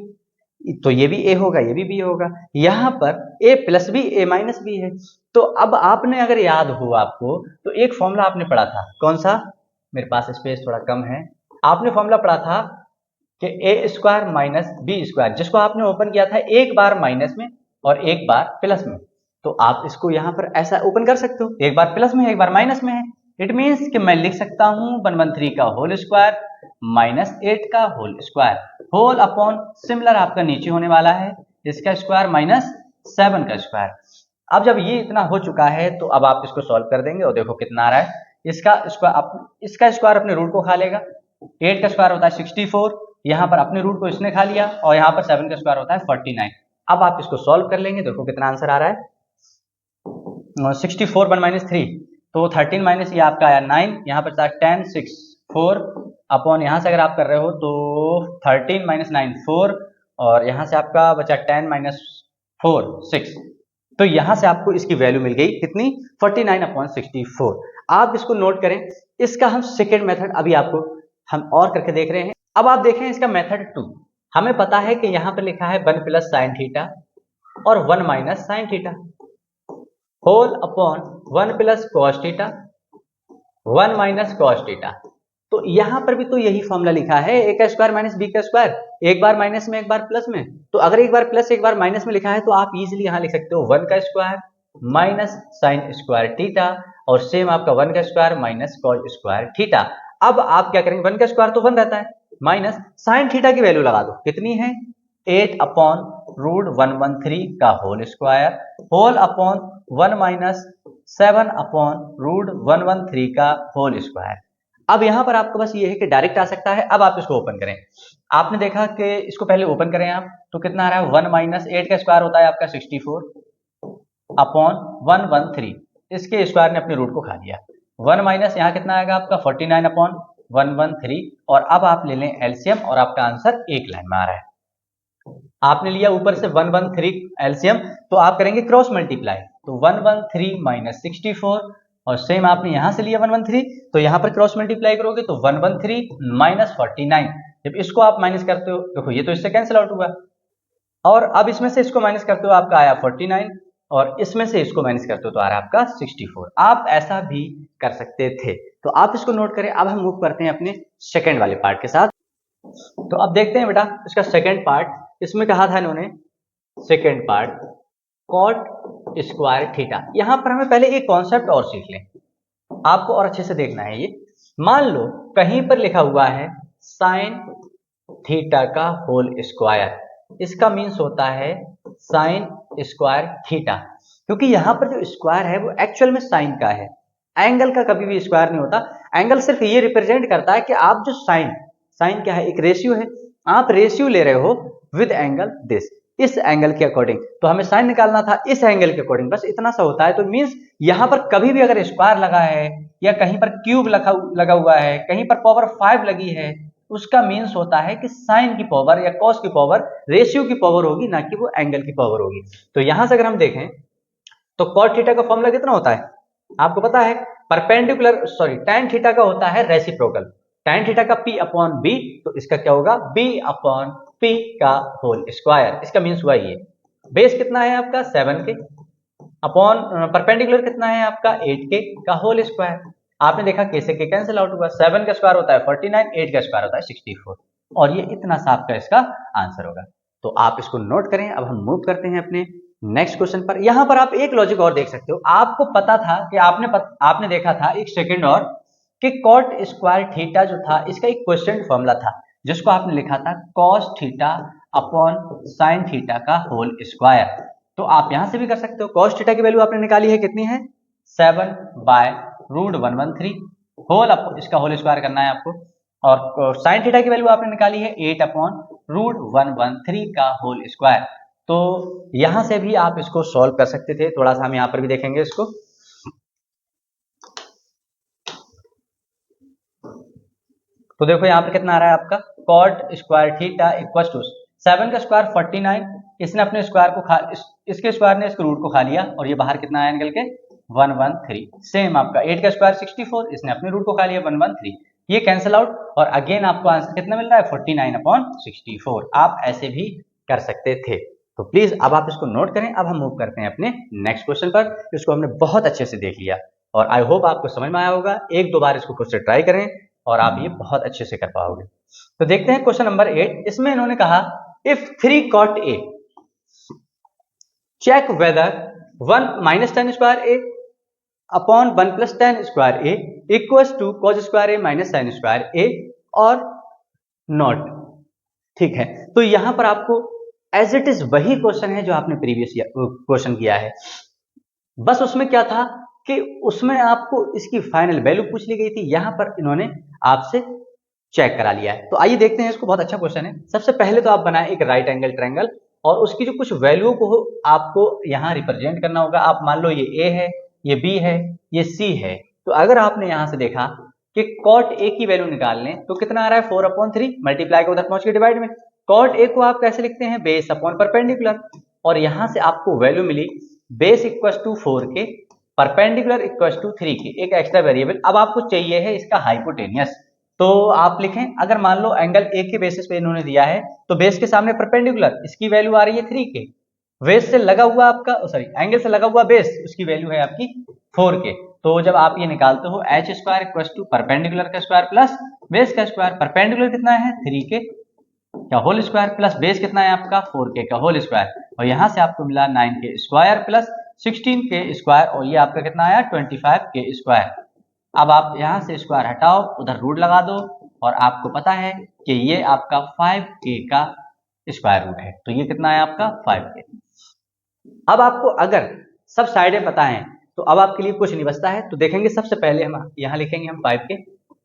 तो ये भी a होगा, ये भी b होगा। यहाँ पर a plus b a minus b है। तो अब आपने अगर याद हो आपको, तो एक फॉर्मूला आपने पढ़ा था, कौन सा, मेरे पास स्पेस थोड़ा कम है, आपने फॉर्मूला पढ़ा था कि a² माइनस b², जिसको आपने ओपन किया था एक बार माइनस में और एक बार प्लस में। तो आप इसको यहाँ पर ऐसा ओपन कर सकते हो, एक बार प्लस में है, एक बार माइनस में है। इट मीन्स कि मैं लिख सकता हूँ 113 का होल स्क्वायर -8 का whole square, whole upon similar आपका नीचे होने वाला है इसका स्क्वायर -7 का स्क्वायर। अब जब ये इतना हो चुका है तो अब आप इसको सॉल्व कर देंगे और देखो कितना आ रहा है, इसका स्क्वायर अपने रूट को खा लेगा, 8 का स्क्वायर होता है 64, यहाँ पर अपने रूट को इसने खा लिया, और यहाँ पर 7 का स्क्वायर होता है 49। अब आप इसको सॉल्व कर लेंगे, देखो कितना आंसर आ रहा है, 64 1 - 3, तो 13 माइनस ये आपका आया 9, यहाँ पर 10 6 4 अपॉन यहाँ से अगर आप कर रहे हो तो 13 - 9 4, और यहाँ से आपका बचा 10 - 4 6। तो यहाँ से आपको इसकी वैल्यू मिल गई कितनी, 49/64। आप इसको नोट करें। इसका हम सेकेंड मेथड अभी आपको हम और करके देख रहे हैं। अब आप देखें इसका मेथड 2। हमें पता है कि यहाँ पर लिखा है 1 + sin थीटा और 1 - sin theta whole upon 1 + cos theta 1 - cos theta. तो यहाँ पर भी तो यही फॉर्मूला लिखा है, a का स्क्वायर माइनस b का स्क्वायर, एक बार माइनस में एक बार प्लस में। तो अगर एक बार प्लस एक बार माइनस में लिखा है तो आप इजीली यहाँ लिख सकते हो 1 का square minus sine square theta, और सेम आपका 1 का square minus cos square theta. अब आप क्या करेंगे, 1 का स्क्वायर तो 1 रहता है, माइनस साइन थीटा की वैल्यू लगा दो, कितनी है 8/√113 का होल स्क्वायर होल अपॉन 1 - 7/√113 का होल स्क्वायर। अब यहां पर आपको बस ये है कि डायरेक्ट आ सकता है। अब आप इसको ओपन करें, आपने देखा कि इसको पहले ओपन करें आप, तो कितना आ रहा है 1 - 8 का स्क्वायर होता है आपका 64 अपॉन 113, इसके स्क्वायर ने अपने रूट को खा लिया। 1 माइनस यहाँ कितना आएगा आपका 49/113, और अब आप ले लें एलसीएम और आपका आंसर एक लाइन में आ रहा है। आपने लिया ऊपर से 113 एलसीएम, तो आप करेंगे क्रॉस मल्टीप्लाई, तो 113 - 64, और सेम आपने यहां से लिया 113, तो यहां पर क्रॉस मल्टीप्लाई करोगे तो 113 - 49। जब इसको आप माइनस करते हो, देखो ये तो इससे कैंसिल आउट हुआ, और अब इसमें से इसको माइनस करते हो आपका आया 49, और इसमें से इसको माइनस करते हो तो आ रहा है आपका 64। आप ऐसा भी कर सकते थे, तो आप इसको नोट करें। अब हम मूव करते हैं अपने सेकेंड वाले पार्ट के साथ। तो अब देखते हैं बेटा इसका सेकेंड पार्ट, इसमें कहा था इन्होंने second part cot square theta. यहां पर हमें पहले एक कॉन्सेप्ट और सीख लें, आपको और अच्छे से देखना है। ये मान लो कहीं पर लिखा हुआ है साइन थीटा का होल स्क्वायर, इसका मीन्स होता है साइन स्क्वायर थीटा, क्योंकि यहां पर जो स्क्वायर है वो एक्चुअल में साइन का है। एंगल का कभी भी स्क्वायर नहीं होता, एंगल सिर्फ ये रिप्रेजेंट करता है कि आप जो साइन क्या है, एक रेशियो है, आप रेशियो ले रहे हो विद एंगल दिस, इस एंगल के अकॉर्डिंग, तो हमें साइन निकालना था इस एंगल के अकॉर्डिंग, बस इतना सा होता है। तो मीन्स यहां पर कभी भी अगर स्क्वायर लगा है या कहीं पर क्यूब लगा हुआ है, कहीं पर पावर 5 लगी है, उसका मीन्स होता है कि साइन की पावर या कॉस की पावर रेशियो की पावर होगी, ना कि वो एंगल की पावर होगी। तो यहां से अगर हम देखें तो कॉट थीटा का फॉर्मूला कितना होता है आपको पता है, परपेंडिकुलर टैन थीटा का होता है रेसिप्रोकल, टैन थीटा का p अपॉन b, तो इसका क्या होगा b अपॉन p का होल स्क्वायर। इसका मीन्स हुआ ये, बेस कितना है आपका 7 के अपॉन परपेंडिकुलर कितना है आपका 8 के का होल स्क्वायर। आपने देखा कैसे के कैंसिल आउट हुआ, 7 का स्क्वायर होता है 49, 8 का स्क्वायर होता है 64, और ये इतना सा आपका इसका आंसर होगा। तो आप इसको नोट करें। अब हम मूव करते हैं अपने नेक्स्ट क्वेश्चन पर, यहां पर आप एक लॉजिक और देख सकते हो। आपको पता था कि आपने देखा था एक सेकंड और कि कॉट स्क्वायर थीटा जो था इसका एक क्वेश्चन फॉर्मूला था जिसको आपने लिखा था cos theta upon sine theta का होल स्क्वायर। तो आप यहां से भी कर सकते हो। कॉस थीटा की वैल्यू आपने निकाली है, कितनी है 7/√113 होल, इसका होल स्क्वायर करना है आपको। और साइन थीटा की वैल्यू आपने निकाली है 8/√113 का होल स्क्वायर। तो यहां से भी आप इसको सॉल्व कर सकते थे। थोड़ा सा हम यहां पर भी देखेंगे इसको। तो देखो यहां पर कितना आ रहा है आपका cot square theta equal to 7 का स्क्वायर 49, इसने अपने स्क्वायर को इसके स्क्वायर ने इसके रूट को खा लिया और ये बाहर कितना आया निकल के 113। सेम आपका 8 का स्क्वायर 64, इसने अपने रूट को खा लिया 113, ये कैंसिल आउट और अगेन आपको आंसर कितना मिल रहा है 49/64। आप ऐसे भी कर सकते थे। तो प्लीज अब आप इसको नोट करें। अब हम मूव करते हैं अपने नेक्स्ट क्वेश्चन पर। इसको हमने बहुत अच्छे से देख लिया और आई होप आपको समझ में आया होगा। एक दो बार इसको क्वेश्चन ट्राई करें और आप ये बहुत अच्छे से कर पाओगे। तो देखते हैं क्वेश्चन नंबर 8। इसमें इन्होंने कहा if 3 cot a check whether 1 - tan square a upon 1 + tan square a equals to cos square a - sin square a और नॉट। ठीक है, तो यहां पर आपको एज इट इज वही क्वेश्चन है जो आपने प्रीवियस क्वेश्चन किया है, बस उसमें क्या था कि उसमें आपको इसकी फाइनल वैल्यू पूछ ली गई थी। यहां पर इन्होंने आपसे चेक करा लिया है। तो आइए देखते हैं इसको। बहुत अच्छा क्वेश्चन है। सबसे पहले तो आप बनाए एक राइट एंगल ट्रायंगल और उसकी जो कुछ वैल्यू को आपको यहां रिप्रेजेंट करना होगा। आप मान लो ये ए है, ये बी है, ये सी है। तो अगर आपने यहां से देखा कि कॉट ए की वैल्यू निकाल लें तो कितना आ रहा है 4/3 मल्टीप्लाई को उधर पहुंच के डिवाइड में। कॉट ए को आप कैसे लिखते हैं बेस अपॉन परपेंडिकुलर, और यहां से आपको वैल्यू मिली बेस इक्वल टू 4 के, परपेंडिकुलर इक्वल टू 3 के, एक एक्स्ट्रा वेरिएबल। अब आपको चाहिए है इसका हाइपोटेनियस। तो आप लिखें, अगर मान लो एंगल ए के बेसिस पे इन्होंने दिया है तो बेस के सामने परपेंडिकुलर, इसकी वैल्यू आ रही है 3 के, बेस से लगा हुआ आपका एंगल से लगा हुआ बेस, उसकी वैल्यू है आपकी 4 के। तो जब आप ये निकालते हो H square equal to perpendicular का स्क्वायर प्लस बेस का स्क्वायर, परपेंडिकुलर कितना है 3 के का होल स्क्वायर प्लस बेस कितना है आपका 4 के का होल स्क्वायर, और यहां से आपको मिला 9 के स्क्वायर प्लस 16 के स्क्वायर, और ये आपका कितना आया 25 के स्क्वायर। अब आप यहां से स्क्वायर हटाओ, उधर रूट लगा दो, और आपको पता है कि ये आपका 5k का स्क्वायर रूट है। तो ये कितना है आपका 5k। अब आपको अगर सब साइडें पता है तो अब आपके लिए कुछ नहीं बचता है। तो देखेंगे सबसे पहले हम यहां लिखेंगे हम 5k।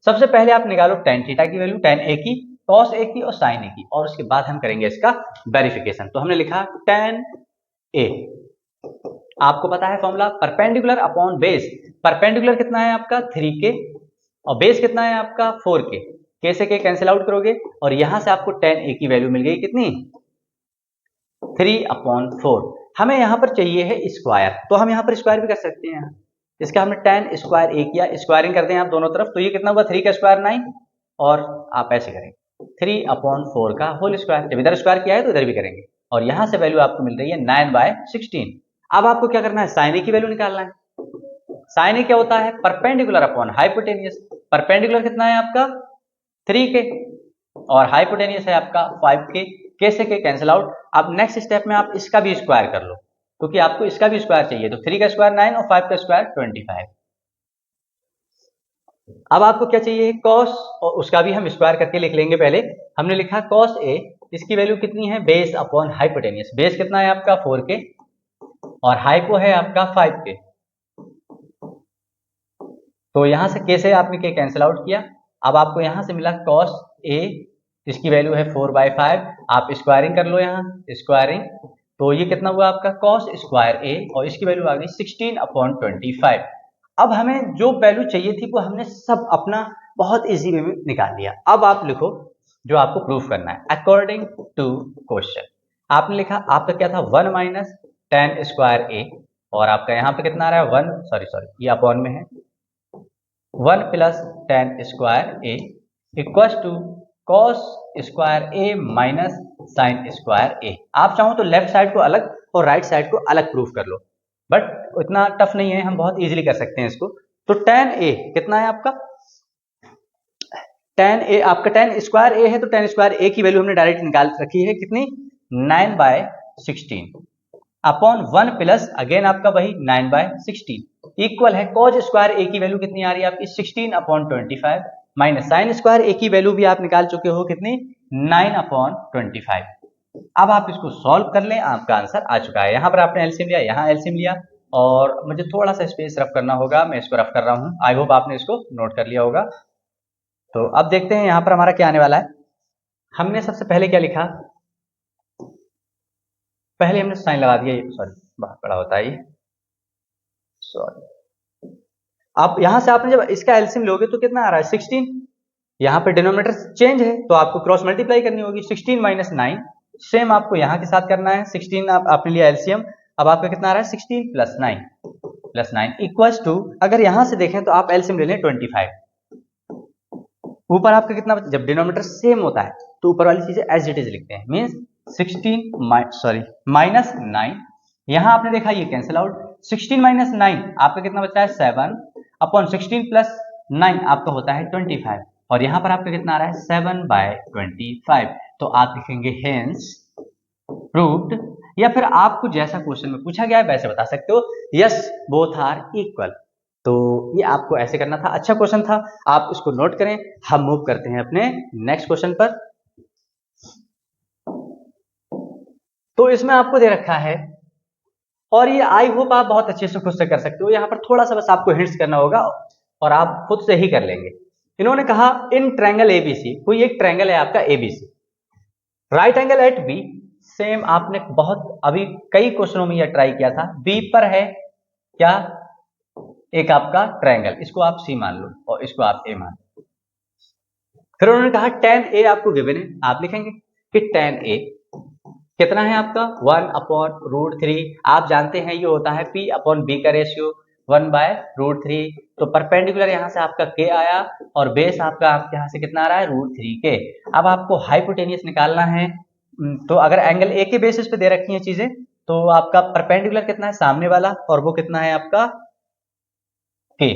सबसे पहले आप निकालो tan थीटा की वैल्यू, tan a की, cos a की और sin a की, और उसके बाद हम करेंगे इसका वेरिफिकेशन। तो हमने लिखा tan a, आपको पता है formula perpendicular upon base. Perpendicular कितना है आपका 3k और बेस कितना है आपका 4k, k से k कैंसिल आउट करोगे और यहां से आपको tan a की वैल्यू मिल गई कितनी 3/4। हमें यहां पर चाहिए है स्क्वायर, तो हम यहां पर स्क्वायर भी कर सकते हैं। इसका हमने tan स्क्वायर a किया, स्क्वायरिंग कर दें आप दोनों तरफ, तो ये कितना हुआ 3 का स्क्वायर 9, और आप ऐसे करेंगे 3/4 का होल स्क्वायर। जब इधर स्क्वायर किया है तो इधर भी करेंगे, और यहां से वैल्यू आपको मिल रही है 9/16। अब आपको क्या करना है sin a की वैल्यू निकालना है। sin a क्या होता है परपेंडिकुलर अपॉन हाइपोटेनियस। परपेंडिकुलर कितना है आपका 3k और हाइपोटेनियस है आपका 5k, k से k कैंसिल आउट। अब नेक्स्ट स्टेप में आप इसका भी स्क्वायर कर लो, क्योंकि आपको इसका भी स्क्वायर चाहिए। तो 3 का स्क्वायर 9 और 5 का स्क्वायर 25। अब आपको क्या चाहिए cos, और उसका भी हम स्क्वायर करके लिख लेंगे। पहले हमने लिखा cos a, इसकी वैल्यू कितनी है बेस अपॉन हाइपोटेनियस। बेस कितना है आपका 4k और हाइपो है आपका 5k, तो यहां से k से आपने k कैंसिल आउट किया। अब आपको यहां से मिला cos a, इसकी वैल्यू है 4/5। आप स्क्वायरिंग कर लो, यहाँ स्क्वायरिंग, तो ये कितना हुआ आपका cos स्क्वायर a और इसकी वैल्यू आ गई 16/25। अब हमें जो वैल्यू चाहिए थी वो हमने सब अपना बहुत इजी वे में निकाल लिया। अब आप लिखो जो आपको प्रूफ करना है अकॉर्डिंग टू क्वेश्चन। आपने लिखा, आपका क्या था 1 - tan स्क्वायर a, और आपका यहाँ पे कितना आ रहा है 1, सॉरी ये अपॉन में है 1 + tan square a equal to cos square a minus sine square a। आप चाहो तो लेफ्ट साइड को अलग और राइट साइड को अलग प्रूफ कर लो, बट इतना टफ नहीं है, हम बहुत इजीली कर सकते हैं इसको। तो tan a कितना है आपका tan a, आपका tan स्क्वायर a है, तो tan स्क्वायर a की वैल्यू हमने डायरेक्ट निकाल रखी है कितनी 9/16। अपॉन 1 प्लस अगेन आपका वही 9/16 इक्वल है कॉज स्क्वायर ए की वैल्यू कितनी आ रही है आपकी 16/25 माइनस साइन स्क्वायर ए की वैल्यू भी आप निकाल चुके हो कितनी 9/25। अब आप इसको सॉल्व कर लें, आपका आंसर आ चुका है। यहाँ पर आपने एलसीएम लिया, यहाँ एलसीएम लिया, और मुझे थोड़ा सा स्पेस रफ करना होगा, मैं इसको रफ कर रहा हूँ। आई होप आपने इसको नोट कर लिया होगा। तो अब देखते हैं यहाँ पर हमारा क्या आने वाला है। हमने सबसे पहले क्या लिखा, पहले हमने साइन लगा दिया, सॉरी बहुत बड़ा होता है ये, सॉरी। अब यहाँ से आपने जब इसका एलसीएम लोगे तो कितना आ रहा है 16, यहाँ पे डिनोमिनेटर चेंज है तो आपको क्रॉस मल्टीप्लाई करनी होगी, 16 माइनस 9 सेम आपको यहाँ के साथ करना है। 16 आपने लिया एलसीएम, अब आपका कितना आ रहा है 16 प्लस 9 इक्वल्स टू, अगर यहाँ से देखें तो आप एलसीएम ले लें 25, ऊपर आपका कितना, जब डिनोमिनेटर सेम होता है तो ऊपर वाली चीजें एज इट इज लिखते हैं, मीन्स 16 माइनस 9, यहाँ आपने देखा ये कैंसिल आउट, 16 माइनस 9 आपका कितना बचा है 7 अपॉन 16 प्लस 9 आपका होता है 25, और यहाँ पर आपका कितना आ रहा है 7/25। तो आप लिखेंगे हेंस प्रूव्ड, या फिर आपको जैसा क्वेश्चन में पूछा गया है वैसे बता सकते हो, यस बोथ आर इक्वल। तो ये आपको ऐसे करना था, अच्छा क्वेश्चन था, आप इसको नोट करें। हम मूव करते हैं अपने नेक्स्ट क्वेश्चन पर। तो इसमें आपको दे रखा है, और ये आई होप आप बहुत अच्छे से खुद से कर सकते हो, यहाँ पर थोड़ा सा बस आपको हिंट्स करना होगा और आप खुद से ही कर लेंगे। इन्होंने कहा इन ट्रायंगल एबीसी, कोई एक ट्रायंगल है आपका ABC, right angle at B, same आपने बहुत अभी कई क्वेश्चनों में यह ट्राई किया था, बी पर है क्या एक आपका ट्रायंगल, इसको आप सी मान लो और इसको आप ए मान लो। फिर उन्होंने कहा tan ए आपको गिवन है, आप लिखेंगे कि tan ए कितना है आपका 1/√3, आप जानते हैं ये होता है p/b का रेशियो 1/√3। तो परपेंडिकुलर यहाँ से आपका k आया और बेस आपका यहाँ से कितना आ रहा है √3k। अब आपको हाइपोटेनियस निकालना है, तो अगर एंगल ए के बेसिस पे दे रखी हैं चीजें, तो आपका परपेंडिकुलर कितना है सामने वाला, और वो कितना है आपका k,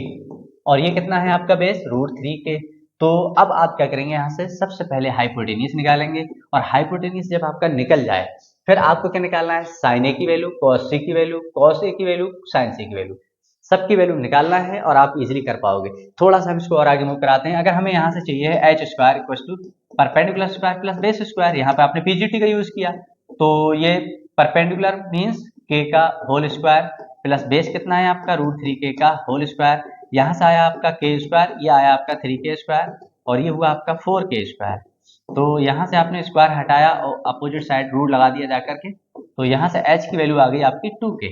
और ये कितना है आपका बेस √3k। तो अब आप क्या करेंगे, यहाँ से सबसे पहले हाइपोटेनियस निकालेंगे, और हाइपोटेनियस जब आपका निकल जाए फिर आपको क्या निकालना है, साइन ए की वैल्यू, कॉस सी की वैल्यू, कॉस ए की वैल्यू, साइन सी की वैल्यू, सबकी वैल्यू निकालना है और आप इजीली कर पाओगे। थोड़ा सा हम इसको और आगे मूव कराते हैं। अगर हमें यहाँ से चाहिए है h square equal to perpendicular square plus base square, यहाँ पे आपने पीजीटी का यूज किया, तो ये परपेंडिकुलर मीन्स k का होल स्क्वायर प्लस बेस कितना है आपका √3k का होल स्क्वायर, यहाँ से आया आपका k स्क्वायर, ये आया आपका 3k स्क्वायर, और ये हुआ आपका 4k स्क्वायर। तो यहाँ से आपने स्क्वायर हटाया और अपोजिट साइड रूट लगा दिया जाकर के, तो यहाँ से h की वैल्यू आ गई आपकी 2k।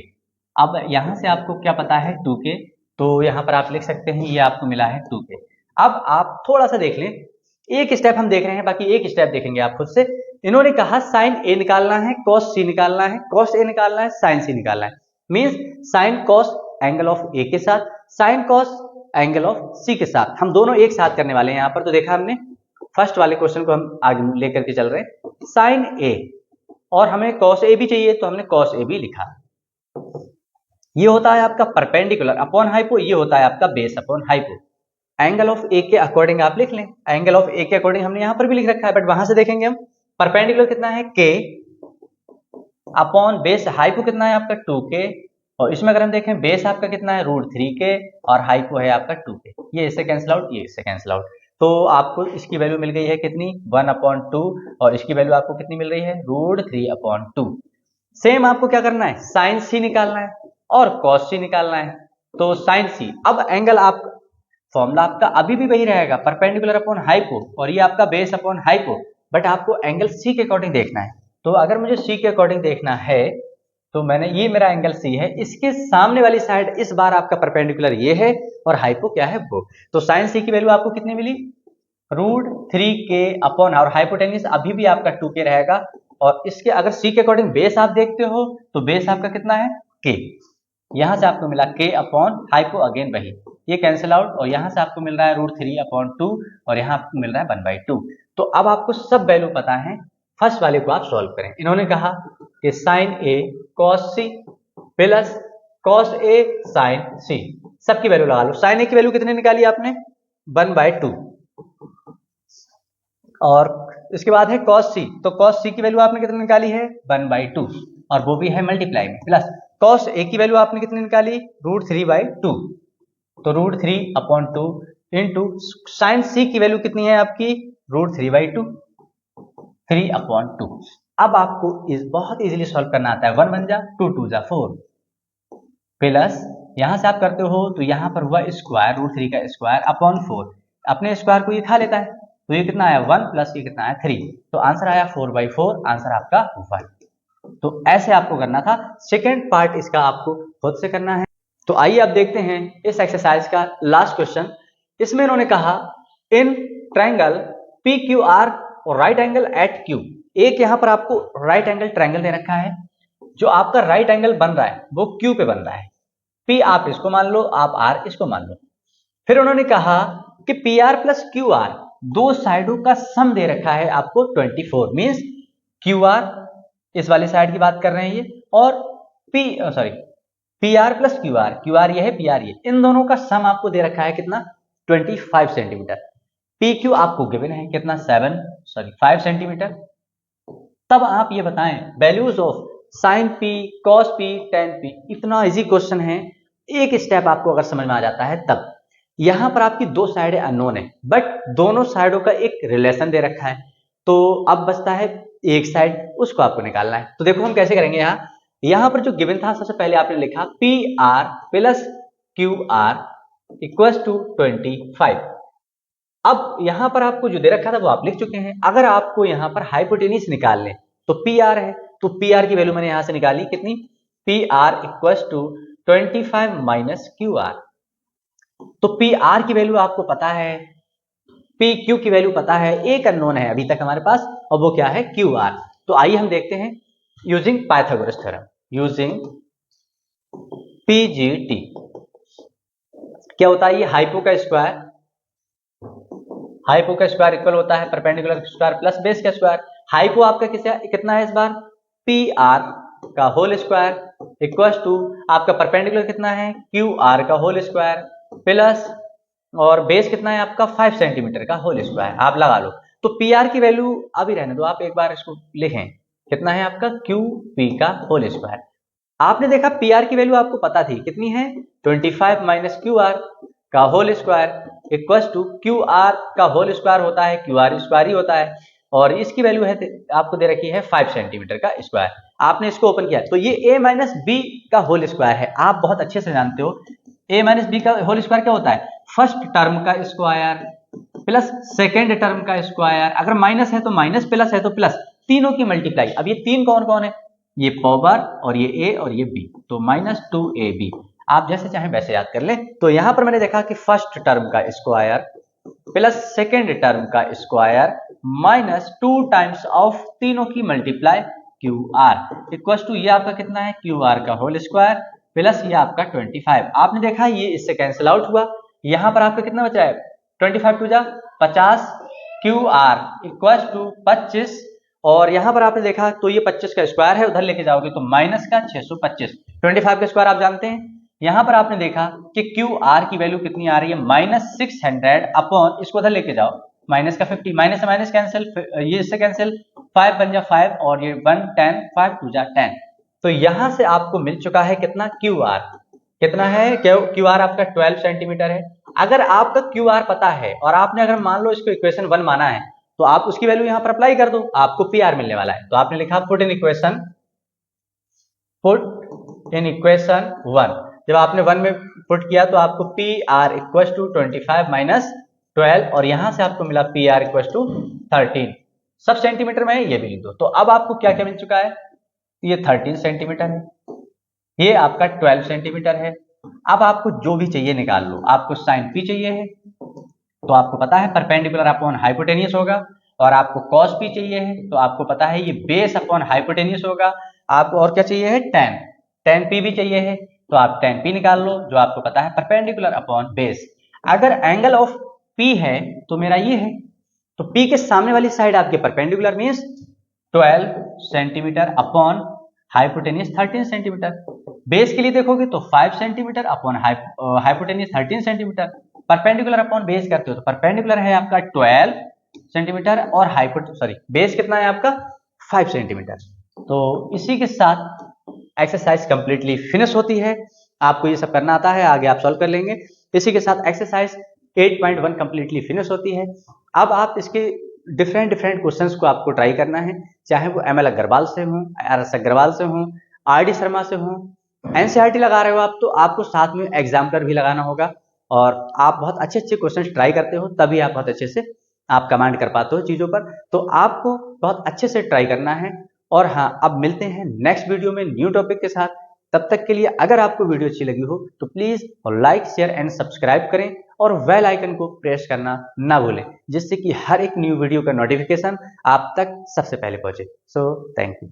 अब यहाँ से आपको क्या पता है 2k, तो यहाँ पर आप लिख सकते हैं ये आपको मिला है 2k। अब आप थोड़ा सा देख लें, एक स्टेप हम देख रहे हैं, बाकी एक स्टेप देखेंगे आप खुद से। इन्होंने कहा साइन ए निकालना है, कॉस सी निकालना है, कॉस ए निकालना है, साइन सी निकालना है, means sine cos angle of A के साथ, sine cos angle of C के साथ, हम दोनों एक साथ करने वाले हैं यहाँ पर। तो देखा हमने फर्स्ट वाले क्वेश्चन को हम आगे लेकर के चल रहे हैं, साइन ए, और हमें कॉस ए भी चाहिए तो हमने कॉस ए भी लिखा। ये होता है आपका परपेंडिकुलर अपॉन हाइपो, ये होता है आपका base upon hypo. Angle of A के अकॉर्डिंग आप लिख लें, एंगल ऑफ ए के अकॉर्डिंग हमने यहां पर भी लिख रखा है, बट वहां से देखेंगे हम परपेंडिकुलर कितना है k अपॉन बेस हाइपो कितना है आपका 2k, और इसमें अगर हम देखें बेस आपका कितना है √3k और हाइपो है आपका 2k, ये इससे कैंसिल आउट, ये इससे कैंसिल आउट। तो आपको इसकी वैल्यू मिल गई है कितनी 1/2, और इसकी वैल्यू आपको कितनी मिल रही है √3/2। सेम आपको क्या करना है, साइन सी निकालना है और कॉस सी निकालना है। तो साइन सी, अब एंगल आप फॉर्मूला आपका अभी भी वही रहेगा, परपेंडिकुलर अपॉन हाइपो, और ये आपका बेस अपॉन हाइपो, बट आपको एंगल सी के अकॉर्डिंग देखना है। तो अगर मुझे सी के अकॉर्डिंग देखना है, तो मैंने ये मेरा एंगल सी है, इसके सामने वाली साइड इस बार आपका परपेंडिकुलर ये है और हाइपो क्या है वो। तो साइन सी की वैल्यू आपको कितनी मिली √3k अपॉन, और हाइपोटेन्यूस अभी भी आपका 2k रहेगा, और इसके अगर सी के अकॉर्डिंग बेस आप देखते हो तो बेस आपका कितना है k, यहां से आपको मिला k अपॉन हाइपो, अगेन वही, ये कैंसिल आउट, और यहां से आपको मिल रहा है √3/2, और यहां आपको मिल रहा है 1/2। तो अब आपको सब वैल्यू पता है, फर्स्ट वाले को आप सॉल्व करें। इन्होंने कहा कि sign A cos C plus cos A sign सी, सबकी वैल्यू लगा लो। साइन ए की वैल्यू कितनी निकाली आपने 1/2, और इसके बाद है कॉस सी, तो कॉस सी की वैल्यू आपने कितनी निकाली है 1/2। और वो भी है मल्टीप्लाई में, प्लस कॉस ए की वैल्यू आपने कितनी निकाली, √3/2, तो √3/2 इंटू साइन सी की वैल्यू कितनी है आपकी, √3/2, 3/2। अब आपको इस बहुत इजीली सॉल्व करना आता है, 1 1 जा 2 2 जा 4, प्लस यहां से आप करते हो तो यहां पर हुआ स्क्वायर, √3 का स्क्वायर अपॉन 4, अपने स्क्वायर को ये खा लेता है, तो ये कितना आया 1 प्लस ये कितना आया 3, तो आंसर आया 4/4, आंसर आपका 1। तो ऐसे आपको करना था। सेकेंड पार्ट इसका आपको खुद से करना है। तो आइए अब देखते हैं इस एक्सरसाइज का लास्ट क्वेश्चन। इसमें इन्होंने कहा in triangle P Q R और राइट एंगल एट क्यू, एक यहां पर आपको राइट एंगल ट्रायंगल दे रखा है, जो आपका राइट एंगल बन रहा है वो क्यू पे बन रहा है, पी आप इसको मान लो, आप आर इसको मान लो। फिर उन्होंने कहा कि P R plus Q are दो साइडों का सम दे रखा है आपको 24, मीन्स क्यू आर इस वाली साइड की बात कर रहे हैं ये, और P R plus Q are ये है, पी आर ये, इन दोनों का सम आपको दे रखा है कितना, 25 सेंटीमीटर। पी क्यू आपको गिवन है कितना 5 सेंटीमीटर। तब आप ये बताएं values of sine P, cos P, ten P. इतना इजी क्वेश्चन है, एक स्टेप आपको अगर समझ में आ जाता है तब। यहां पर आपकी दो साइडें अननोन है, बट दोनों साइडों का एक रिलेशन दे रखा है, तो अब बचता है एक साइड, उसको आपको निकालना है। तो देखो हम कैसे करेंगे। यहां पर जो गिवन था, सबसे पहले आपने लिखा P R plus Q R equal to 25। अब यहां पर आपको जो दे रखा था वो आप लिख चुके हैं। अगर आपको यहां पर हाइपोटेन्यूज निकालने, तो पी आर है, तो पी आर की वैल्यू मैंने यहां से निकाली कितनी, P R equal to 25 minus Q R. तो पी आर की वैल्यू आपको पता है, पी क्यू की वैल्यू पता है, एक अननोन है अभी तक हमारे पास, और वो क्या है, क्यू आर। तो आइए हम देखते हैं using Pythagoras theorem, using PGT. क्या होता है ये, हाइपो का स्क्वायर इक्वल होता है परपेंडिकुलर स्क्वायर प्लस बेस का स्क्वायर। हाइपो आपका कितना है इस बार, पी आर का होल स्क्वायर इक्वल टू आपका परपेंडिकुलर कितना है, क्यू आर का होल स्क्वायर प्लस, और बेस कितना है आपका 5 सेंटीमीटर का होल स्क्वायर, आप लगा लो। तो पी आर की वैल्यू अभी रहने दो, आप एक बार इसको लिखें, कितना है आपका क्यू पी का होल स्क्वायर। आपने देखा पी आर की वैल्यू आपको पता थी कितनी है, 25 माइनस क्यू आर का whole square equal to Q R का होल स्क्वायर होता है, क्यू आर स्क्वायर ही होता है, और इसकी वैल्यू है आपको दे रखी है 5 सेंटीमीटर का स्क्वायर। आपने इसको ओपन किया तो ये a माइनस बी का होल स्क्वायर है। आप बहुत अच्छे से जानते हो a माइनस बी का होल स्क्वायर क्या होता है, फर्स्ट टर्म का स्क्वायर प्लस सेकेंड टर्म का स्क्वायर, अगर माइनस है तो माइनस, प्लस है तो प्लस, तीनों की मल्टीप्लाई। अब ये तीन कौन कौन है, ये पावर और ये a और ये b, तो -2ab। आप जैसे चाहें वैसे याद कर ले। तो यहां पर मैंने देखा कि फर्स्ट टर्म का स्क्वायर प्लस सेकेंड टर्म का स्क्वायर माइनस 2 टाइम्स ऑफ तीनों की multiply Q R equal to, ये आपका कितना है, क्यू आर का होल स्क्वायर प्लस ये आपका 25। आपने देखा ये इससे कैंसिल आउट हुआ, यहां पर आपका कितना बचा है, 25 टू जा 50, क्यू आर इक्वल टू 25, और यहां पर आपने देखा तो ये 25 का स्क्वायर है, उधर लेके जाओगे तो माइनस का 625, 25 का स्क्वायर आप जानते हैं। यहां पर आपने देखा कि क्यू आर की वैल्यू कितनी आ रही है, -600 अपॉन, इसको उधर लेके जाओ, माइनस का 50, माइनस से माइनस कैंसिल, ये इससे कैंसिल, 5 बन जा 5 और ये 1 10, 5 2 जा 10। तो यहां से आपको मिल चुका है कितना, क्यू आर कितना है, क्यू आर आपका 12 सेंटीमीटर है। अगर आपका क्यू आर पता है और आपने अगर मान लो इसको इक्वेशन 1 माना है, तो आप उसकी वैल्यू यहां पर अप्लाई कर दो, आपको पी आर मिलने वाला है। तो आपने लिखा पुट इन इक्वेशन 1। जब आपने 1 में पुट किया तो आपको P R equal to 25 minus 12, और यहां से आपको मिला पी आर इक्वल टू 13, सब सेंटीमीटर में ये भी लिख दो। तो अब आपको क्या क्या मिल चुका है, ये 13 सेंटीमीटर है, ये आपका 12 सेंटीमीटर है। अब आपको जो भी चाहिए निकाल लो, आपको साइन पी चाहिए है तो आपको पता है परपेंडिकुलर अपॉन हाइपोटेनियस होगा, और आपको कॉस पी चाहिए है तो आपको पता है ये बेस अपॉन हाइपोटेनियस होगा। आपको और क्या चाहिए है, टेन पी भी चाहिए है, तो आप टेन पी निकाल लो, जो आपको पता है परपेंडिकुलर अपॉन बेस। अगर एंगल ऑफ पी है तो मेरा ये है, तो पी के सामने वाली साइड आपके perpendicular means 12 centimetre upon hypotenuse 13 centimetre. Base के लिए देखोगे तो 5 centimetre upon hypotenuse 13 centimetre. Perpendicular upon base करते हो तो परपेंडिकुलर है आपका 12 सेंटीमीटर और बेस कितना है आपका 5 सेंटीमीटर। तो इसी के साथ एक्सरसाइज कंप्लीटली फिनिश होती है। आपको ये सब करना आता है, आगे आप सॉल्व कर लेंगे। इसी के साथ एक्सरसाइज 8.1 कंप्लीटली फिनिश होती है। अब आप इसके डिफरेंट क्वेश्चंस को आपको ट्राई करना है, चाहे वो एमएल अग्रवाल से हो, आर.एस. अग्रवाल से हो, आर.डी. शर्मा से हो, एनसीईआरटी लगा रहे हो आप, तो आपको साथ में एग्जाम्पलर भी लगाना होगा। और आप बहुत अच्छे क्वेश्चंस ट्राई करते हो, तभी आप बहुत अच्छे से आप कमांड कर पाते हो चीज़ों पर। तो आपको बहुत अच्छे से ट्राई करना है। और हाँ, अब मिलते हैं नेक्स्ट वीडियो में न्यू टॉपिक के साथ। तब तक के लिए अगर आपको वीडियो अच्छी लगी हो तो please like, share and subscribe करें और बेल आइकन को प्रेस करना ना भूलें, जिससे कि हर एक न्यू वीडियो का नोटिफिकेशन आप तक सबसे पहले पहुंचे। So thank you.